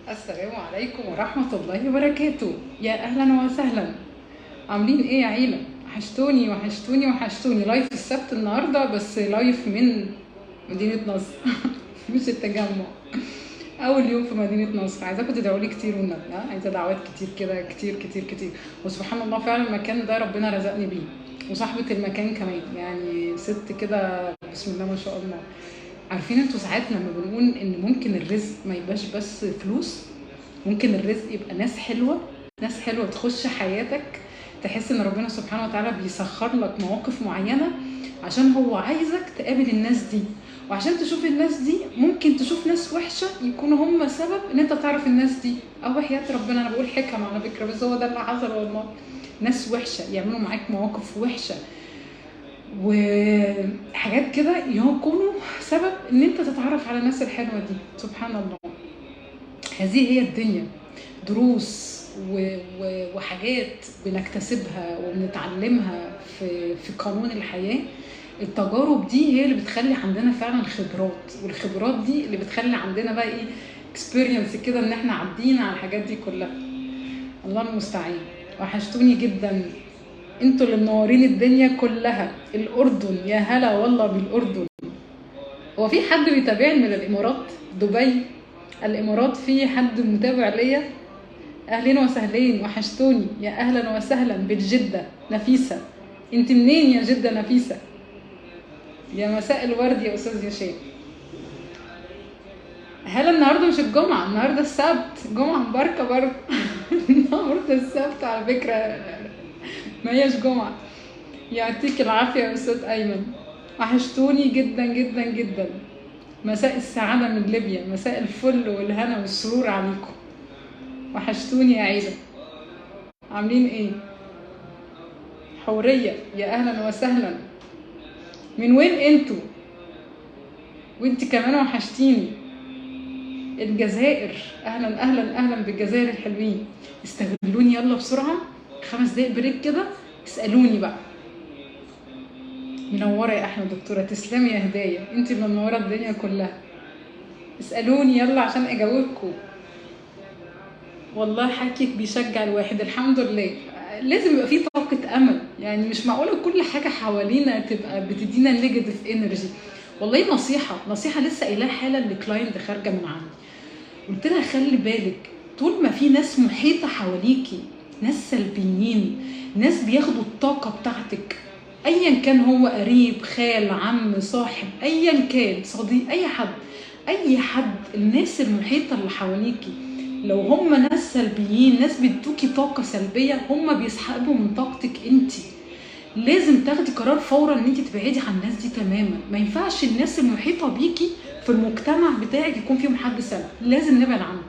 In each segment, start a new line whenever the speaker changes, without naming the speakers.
السلام عليكم ورحمة الله وبركاته. يا أهلا وسهلا. عاملين إيه يا عيلة؟ وحشتوني وحشتوني وحشتوني. لايف السبت النهاردة، بس لايف من مدينة نصر مش التجمع. أول يوم في مدينة نصر. عايزاكم تدعوا لي كتير والنبي، عايزة دعوات كتير كده، كتير كتير كتير. وسبحان الله فعلا المكان ده ربنا رزقني بيه، وصاحبة المكان كمان، يعني ست كده بسم الله ما شاء الله. عارفين انتوا ساعات لما بنقول ان ممكن الرزق ما يبقاش بس فلوس، ممكن الرزق يبقى ناس حلوة. ناس حلوة تخش حياتك، تحس ان ربنا سبحانه وتعالى بيسخر لك مواقف معينة عشان هو عايزك تقابل الناس دي. وعشان تشوف الناس دي ممكن تشوف ناس وحشة يكونوا هم سبب ان انت تعرف الناس دي. او حياة ربنا انا بقول حكم على فكرة، بس هو ده اللي حصل والله. ناس وحشة يعملوا معاك مواقف وحشة وحاجات كده يكونوا سبب ان انت تتعرف على الناس الحلوة دي. سبحان الله. هذه هي الدنيا، دروس وحاجات بنكتسبها وبنتعلمها في قانون الحياة. التجارب دي هي اللي بتخلي عندنا فعلا خبرات، والخبرات دي اللي بتخلي عندنا بقى ايه، اكسبيرينس كده، ان احنا عدينا على الحاجات دي كلها. الله المستعان. وحشتوني جدا، انتوا اللي منورين الدنيا كلها. الاردن، يا هلا والله بالاردن. هو في حد بيتابعني من الامارات؟ دبي، الامارات، في حد متابع ليا؟ اهلين وسهلين، وحشتوني. يا اهلا وسهلا بالجده نفيسه. انت منين يا جده نفيسه؟ يا مساء الورد يا استاذ هشام. هلا النهارده مش الجمعه، النهارده السبت، جمعه مباركه برضه النهارده السبت على فكره، ما هيش جمعه. يعطيك العافيه يا استاذ ايمن. وحشتوني جدا جدا جدا. مساء السعاده من ليبيا، مساء الفل والهنا والسرور عليكم. وحشتوني يا عيله. عاملين ايه؟ حوريه، يا اهلا وسهلا. من وين انتوا؟ وانت كمان وحشتيني. الجزائر، اهلا اهلا اهلا بالجزائر الحلوين. استغلوني يلا بسرعه، 5 دقايق بريك كده، اسالوني بقى. منوره يا احلى دكتوره، تسلمي يا هدايه، انت اللي منوره الدنيا كلها. اسالوني يلا عشان اجاوبكم. والله حكيك بيشجع الواحد، الحمد لله. لازم يبقى فيه طاقه امل، يعني مش معقوله كل حاجه حوالينا تبقى بتدينا نيجاتيف انرجي. والله نصيحه لسه قايلاها حالا لكلاينت خارجه من عندي. قلت لها خلي بالك، طول ما في ناس محيطه حواليكي، ناس سلبيين، ناس بياخدوا الطاقه بتاعتك، ايا كان هو قريب، خال، عم، صاحب، ايا كان، صديق، اي حد، الناس المحيطه اللي حواليكي لو هم ناس سلبيين، ناس بيدوكي طاقه سلبيه، هم بيسحبوا من طاقتك انتي. لازم تاخدي قرار فورا ان انت تبعدي عن الناس دي تماما. ما ينفعش الناس المحيطه بيكي في المجتمع بتاعك يكون فيهم حد سلبي، لازم نبعد عنهم،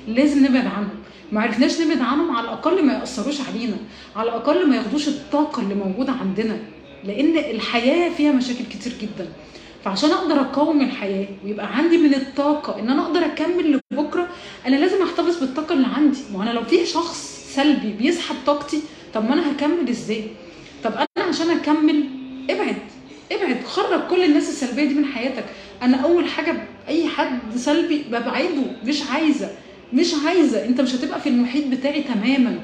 لازم نبعد عنهم. ما عرفناش نبعد عنهم، على الاقل ما ياثروش علينا، على الاقل ما ياخدوش الطاقه اللي موجوده عندنا، لان الحياه فيها مشاكل كتير جدا. فعشان اقدر اقاوم الحياه ويبقى عندي من الطاقه ان انا اقدر اكمل لبكره، انا لازم احتفظ بالطاقه اللي عندي. وانا لو في شخص سلبي بيسحب طاقتي، طب ما انا هكمل ازاي؟ طب انا عشان اكمل، ابعد، خرج كل الناس السلبيه دي من حياتك. انا اول حاجه اي حد سلبي ببعده، مش عايزه. انت مش هتبقى في المحيط بتاعي تماما.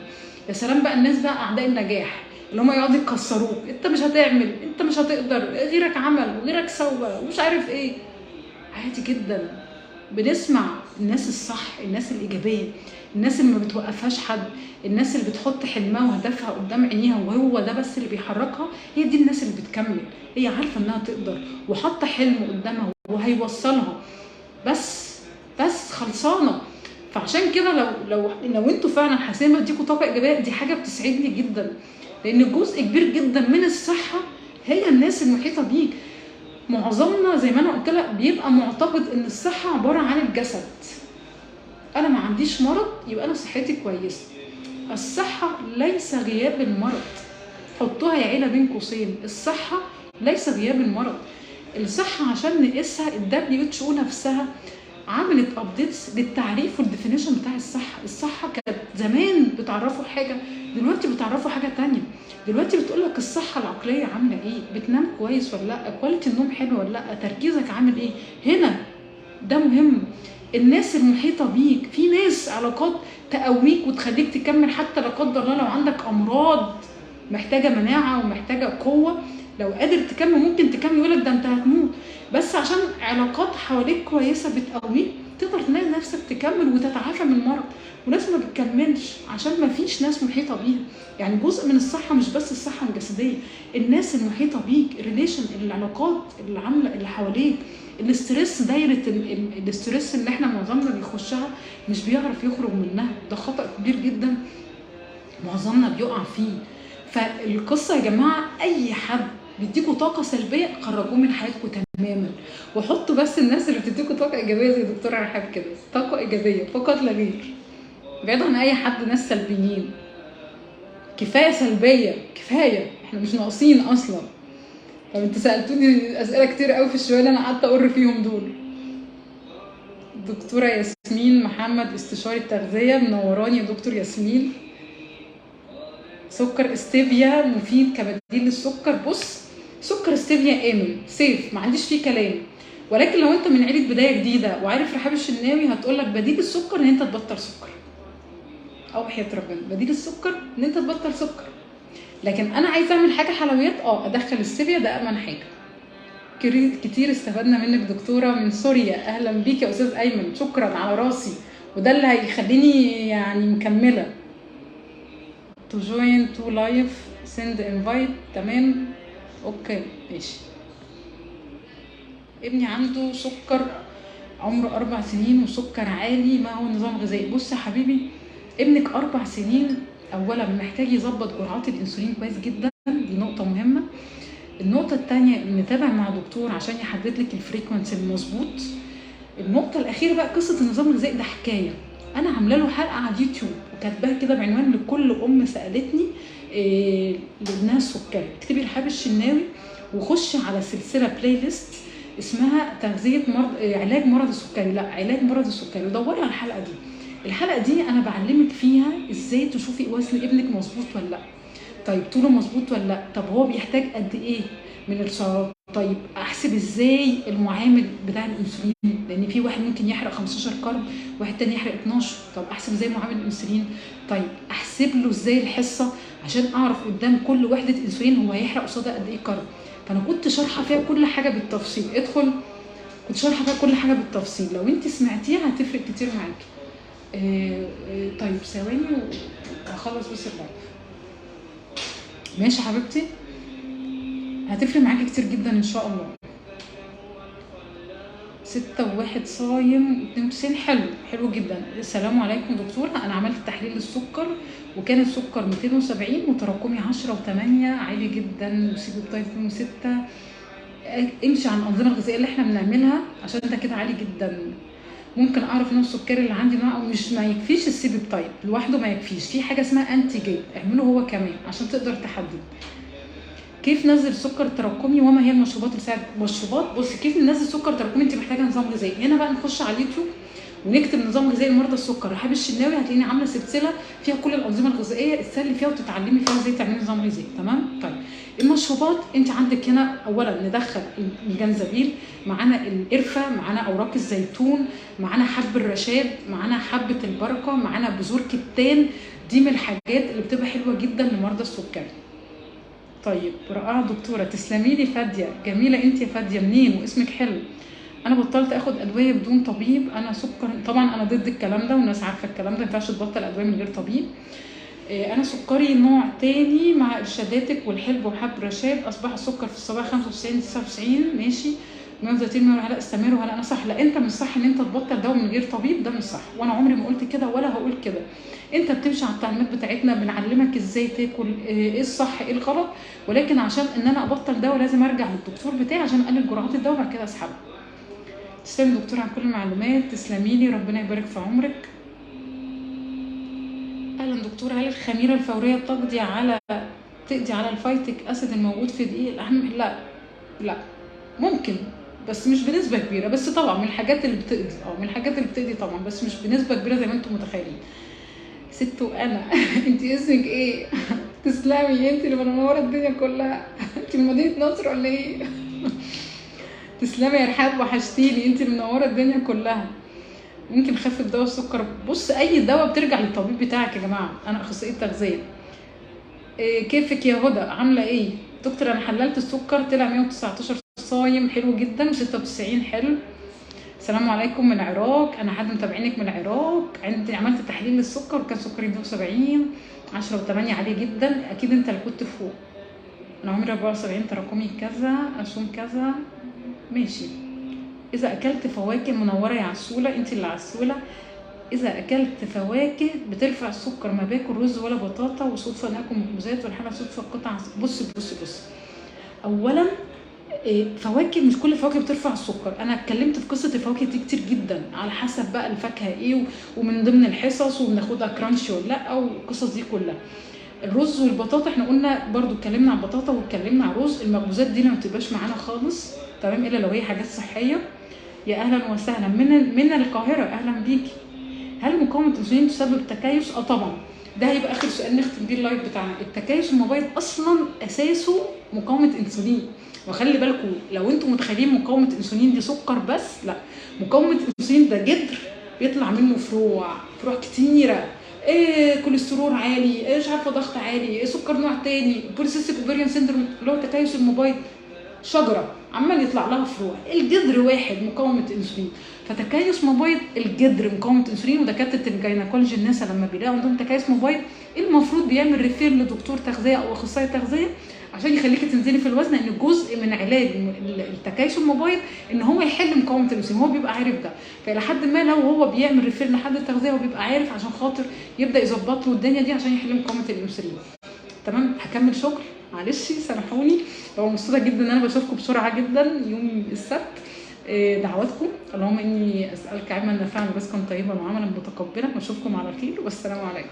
يا سلام بقى الناس بقى اعداء النجاح اللي هم يقعدوا يكسروك، انت مش هتعمل، انت مش هتقدر، غيرك عمل وغيرك سوى ومش عارف ايه. عادي جدا. بنسمع الناس الصح، الناس الإيجابية، الناس اللي ما بتوقفهاش حد، الناس اللي بتحط حلمها وهدفها قدام عينيها وهو ده بس اللي بيحركها. هي دي الناس اللي بتكمل، هي عارفة انها تقدر وحاطة حلم قدامها وهيوصلها. بس خلصانة. فعشان كده لو انتوا فعلا حاسين بديكوا طاقة إيجابية، دي حاجة بتسعدني جدا، لأن جزء كبير جدا من الصحة هي الناس المحيطة بيك. معظمنا زي ما انا قلت لك بيبقى معتقد ان الصحه عباره عن الجسد. انا ما عنديش مرض يبقى انا صحتي كويسه. الصحه ليس غياب المرض. حطوها يا عيله بين قوسين، الصحه ليس غياب المرض. الصحه عشان نقيسها WHO نفسها عملت ابديتس للتعريف والديفينيشن بتاع الصحه كانت زمان بتعرفوا حاجه، دلوقتي بتعرفوا حاجه تانية. دلوقتي بتقولك الصحه العقليه عامله ايه، بتنام كويس ولا لا، كواليتي النوم حلو ولا لا، تركيزك عامل ايه. هنا ده مهم. الناس المحيطه بيك، في ناس علاقات تقويك وتخليك تكمل حتى لا قدر الله لو عندك امراض محتاجه مناعه ومحتاجه قوه، لو قادر تكمل ممكن تكمل، يقولك ده انت هتموت، بس عشان علاقات حواليك كويسه بتقويك تقدر تلاقي نفسك تكمل وتتعافى من المرض. وناس ما بتكملش عشان ما فيش ناس محيطه بيها. يعني جزء من الصحه مش بس الصحه الجسديه، الناس المحيطه بيك، الريليشن، العلاقات اللي عامله اللي حواليك، الاسترس، دايره الاسترس اللي احنا معظمنا بيخشها مش بيعرف يخرج منها، ده خطأ كبير جدا معظمنا بيقع فيه. فالقصه يا جماعه اي حد بيديكوا طاقه سلبيه خرجوه من حياتكم تماما، وحطوا بس الناس اللي بتديكوا طاقه ايجابيه زي دكتوره رحاب كده، طاقه ايجابيه فقط لا غير، بعيد عن اي حد ناس سلبيين. كفايه سلبيه، كفايه، احنا مش ناقصين اصلا. طب انتوا سالتوني اسئله كتير قوي في الشويه اللي انا قعدت اقر فيهم دول. دكتوره ياسمين محمد استشاري التغذيه، منوراني يا دكتور ياسمين. سكر استيفيا مفيد كبديل للسكر. بص، سكر استيفيا امن سيف، ما عنديش فيه كلام، ولكن لو انت من عيله بدايه جديده وعارف رحاب الشناوي هتقولك بديل السكر ان انت تبطل سكر، او وحياه ربنا بديل السكر ان انت تبطل سكر. لكن انا عايزه اعمل حاجه حلويات، ادخل الستيفيا، ده امن حاجه. كتير استفدنا منك دكتوره من سوريا، اهلا بيك يا استاذ ايمن، شكرا على راسي، وده اللي هيخليني يعني مكمله. to join to live send invite، تمام اوكي ماشي. ابني عنده سكر، عمره 4 سنين وسكر عالي، ما هو النظام الغذائي؟ بص يا حبيبي، ابنك 4 سنين اولا محتاج يظبط جرعات الانسولين كويس جدا، دي نقطه مهمه. النقطه الثانيه نتابع مع دكتور عشان يحدد لك الفريكونسي المظبوط. النقطه الاخيره بقى قصه النظام الغذائي، ده حكايه انا عامله له حلقه على اليوتيوب وكاتباها كده بعنوان لكل ام سالتني لابنها السكري. اكتبي رحاب الشناوي وخش على سلسله بلاي ليست اسمها تغذيه علاج مرض السكري، لا علاج مرض السكري، ودوري على الحلقه دي. الحلقه دي انا بعلمك فيها ازاي تشوفي وزن ابنك مظبوط ولا لا، طيب طوله مظبوط ولا لا، طب هو بيحتاج قد ايه من السعرات، طيب احسب ازاي المعامل بتاع الانسولين، لان في واحد ممكن يحرق 15 كارب، واحد تاني يحرق 12، طب احسب ازاي معامل الانسولين، طيب احسب له ازاي الحصه عشان اعرف قدام كل وحده انسولين هو هيحرق قصادها قد ايه كارب. فانا كنت شارحه فيها كل حاجه بالتفصيل، ادخل كنت شارحه فيها كل حاجه بالتفصيل، لو انت سمعتيها هتفرق كتير معاكي. طيب ثواني وهخلص بس اللايف. ماشي حبيبتي، هتفرق معاكي كتير جدا ان شاء الله. 6 و1 صايم 92، حلو جدا. السلام عليكم دكتورة، انا عملت تحليل السكر وكان السكر 270 وتراكمي 10 و8 عالي جدا، وسيب الطيب 6. امشي على الانظمه الغذائيه اللي احنا بنعملها عشان ده كده عالي جدا. ممكن اعرف نوع السكري اللي عندي نوع، او مش ما يكفيش السيب الطيب لوحده، ما يكفيش، في حاجه اسمها انتي جين اعمله هو كمان عشان تقدر تحدد. كيف ننزل سكر تراكمي وما هي المشروبات اللي تساعد؟ مشروبات، بص كيف ننزل سكر تراكمي، انت محتاجه نظام غذائي. هنا بقى نخش على اليوتيوب ونكتب نظام غذائي لمرضى السكر رحاب الشناوي، هتلاقيني عامله سلسله فيها كل الانظمه الغذائيه تسلي فيها وتتعلمي فيها ازاي تعملي نظام غذائي، تمام. طيب المشروبات، انت عندك هنا اولا ندخل الجنزبيل، معانا القرفه، معانا اوراق الزيتون، معانا حب الرشاد، معانا حبه البركه، معانا بذور كتان، دي من الحاجات اللي بتبقى حلوه جدا لمرضى السكري. طيب رائعه دكتوره، تسلمي لي فاديه، جميله انت يا فاديه، منين واسمك حلو. انا بطلت اخد ادويه بدون طبيب، انا سكر، طبعا انا ضد الكلام ده والناس عارفه الكلام ده، ما ينفعش تبطل ادويه من غير طبيب. انا سكري نوع تاني مع ارشاداتك والحلب وحب رشاد، اصبح السكر في الصباح 95 99 ماشي، 130 من هلا استمر وهلا انا صح. لا انت مش صح ان انت تبطل دواء من غير طبيب، ده مش صح، وانا عمري ما قلت كده ولا هقول كده. انت بتمشي على التعليمات بتاعتنا، بنعلمك ازاي تاكل، ايه الصح ايه الغلط، ولكن عشان ان انا ابطل دواء لازم ارجع للدكتور بتاعي عشان اقلل جرعات الدواء وبعد كده اسحبه. تسلمي دكتور على كل المعلومات، تسلمي لي، ربنا يبارك في عمرك. اهلا دكتور، هل الخميره الفوريه تقضي على الفايتك اسيد الموجود في دقيق اللحم؟ لا ممكن بس مش بنسبه كبيره، بس طبعا من الحاجات اللي بتقضي طبعا، بس مش بنسبه كبيره زي ما انتم متخيلين. ست وانا انت اسمك ايه؟ تسلمي، انت اللي منوره الدنيا كلها. انت من مدينه نصر ولا ايه؟ تسلمي يا رحاب، وحشتيني، انت اللي منوره الدنيا كلها. ممكن خفف دواء السكر. بص اي دواء بترجع للطبيب بتاعك يا جماعه، انا اخصائيه تغذيه. كيفك يا هدى، عامله ايه؟ دكتور انا حللت السكر طلع 119 صايم، حلو جدا. 96 حلو. السلام عليكم من العراق، انا حد متابعينك من العراق. عملت تحليل للسكر وكان سكري 170 10.8 عالي جدا. اكيد انت اللي كنت فوق. انا عمري 74، تراكمي كذا، اصوم كذا. ماشي. اذا اكلت فواكه منوره يا عسوله، انت اللي عسوله. اذا اكلت فواكه بترفع السكر، ما باكل رز ولا بطاطا، وصدفه ناكل مخبوزات والحاله صدفه قطع. بص اولا فواكه، مش كل الفواكه بترفع السكر. انا اتكلمت في قصه الفواكه دي كتير جدا، على حسب بقى الفاكهه ايه، ومن ضمن الحصص وبناخدها كرانشي ولا لا، والقصص دي كلها. الرز والبطاطا احنا قلنا برضو، اتكلمنا عن البطاطا واتكلمنا عن الرز. المخبوزات دي ما بتبقاش معانا خالص، تمام، الا لو هي حاجات صحيه. يا اهلا وسهلا من القاهره، اهلا بيكي. هل مقاومه الانسولين تسبب تكيس؟ طبعا. ده هيبقى اخر سؤال نختم بيه اللايف بتاعنا. التكيس المبيض اصلا اساسه مقاومه انسولين. وخلي بالكم لو انتم متخيلين مقاومه انسولين دي سكر بس، لا، مقاومه انسولين ده جدر بيطلع منه فروع كتيره. كوليسترول عالي، مش عارفه ضغط عالي، سكر نوع تاني، بوليسيستيك اوفريان سيندروم اللي هو تكيس المبيض، شجره عمال يطلع لها فروع. الجذر واحد مقاومه انسولين. فتكيس مبيض الجذر مقاومه انسولين. ودكاتره الجينيكولوجي الناس لما بيلاقوا عندهم تكيس مبيض المفروض بيعمل ريفير لدكتور تغذيه او اخصائي تغذيه عشان يخليكي تنزلي في الوزن، لان جزء من علاج التكيس المبيض ان هو يحل مقاومه الانسولين. هو بيبقى عارف ده، فالى حد ما لو هو بيعمل ريفير لحد التغذيه هو بيبقى عارف عشان خاطر يبدا يظبط له الدنيا دي عشان يحل مقاومه الانسولين. تمام. هكمل شغل، معلش سامحوني. هو مبسوطه جدا ان انا بشوفكم بسرعه جدا يوم السبت. دعواتكم، اللهم اني اسالك علما نافعا ورزقا طيبا وعملا متقبلا. واشوفكم على خير، والسلام عليكم.